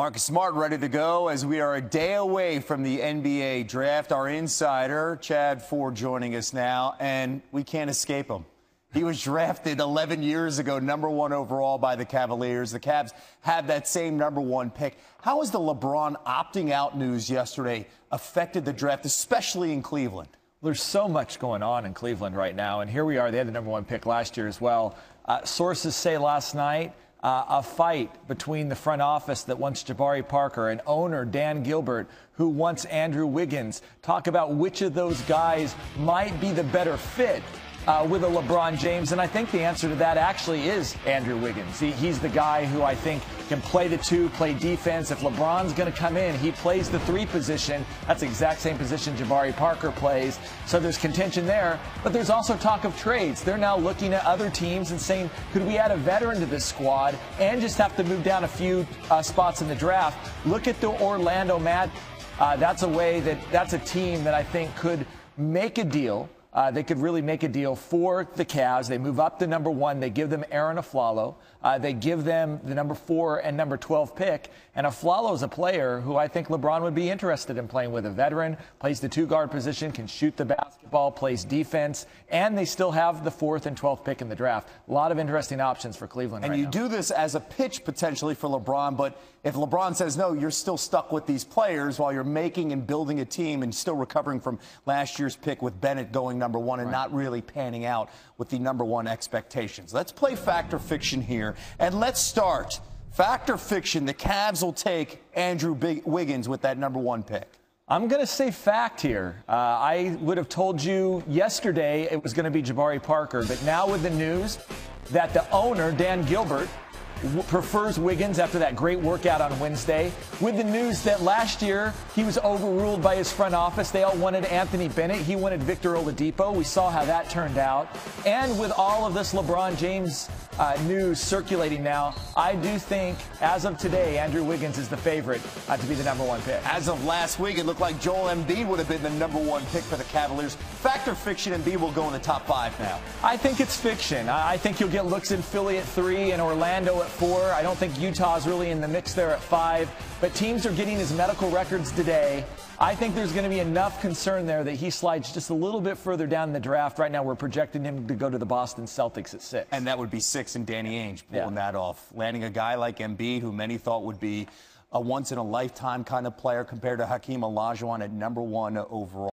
Marcus Smart ready to go as we are a day away from the NBA draft. Our insider, Chad Ford, joining us now, and we can't escape him. He was drafted 11 years ago, #1 overall by the Cavaliers. The Cavs have that same #1 pick. How has the LeBron opting out news yesterday affected the draft, especially in Cleveland? There's so much going on in Cleveland right now, and here we are. They had the #1 pick last year as well. Sources say last night a fight between the front office that wants Jabari Parker and owner Dan Gilbert, who wants Andrew Wiggins. Talk about which of those guys might be the better fit with a LeBron James, and I think the answer to that actually is Andrew Wiggins. He's the guy who I think can play the two, play defense. If LeBron's going to come in, he plays the 3 position. That's the exact same position Jabari Parker plays. So there's contention there, but there's also talk of trades. They're now looking at other teams and saying, could we add a veteran to this squad and just have to move down a few spots in the draft? Look at the Orlando Magic. That's a team that I think could make a deal. They could really make a deal for the Cavs. They move up to #1. They give them Aaron Aflalo. They give them the #4 and #12 pick. And Aflalo is a player who I think LeBron would be interested in playing with. A veteran, plays the 2-guard position, can shoot the basketball, plays defense, and they still have the 4th and 12th pick in the draft. A lot of interesting options for Cleveland right now. And you do this as a pitch potentially for LeBron, but if LeBron says no, you're still stuck with these players while you're making and building a team and still recovering from last year's pick with Bennett going #1 and not really panning out with the #1 expectations. Let's play fact or fiction here, and let's start. Fact or fiction, the Cavs will take Andrew Wiggins with that #1 pick. I'm going to say fact here. I would have told you yesterday it was going to be Jabari Parker, but now with the news that the owner, Dan Gilbert, prefers Wiggins after that great workout on Wednesday, with the news that last year he was overruled by his front office. They all wanted Anthony Bennett. He wanted Victor Oladipo. We saw how that turned out. And with all of this LeBron James news circulating now, I do think, as of today, Andrew Wiggins is the favorite to be the #1 pick. As of last week, it looked like Joel Embiid would have been the #1 pick for the Cavaliers. Fact or fiction, Embiid will go in the top 5 now? I think it's fiction. I think you'll get looks in Philly at 3 and Orlando at 4. I don't think Utah's really in the mix there at 5. But teams are getting his medical records today. I think there's going to be enough concern there that he slides just a little bit further down in the draft. Right now, we're projecting him to go to the Boston Celtics at 6. And that would be 6, and Danny Ainge pulling that off. Landing a guy like Embiid, who many thought would be a once-in-a-lifetime kind of player compared to Hakeem Olajuwon at #1 overall.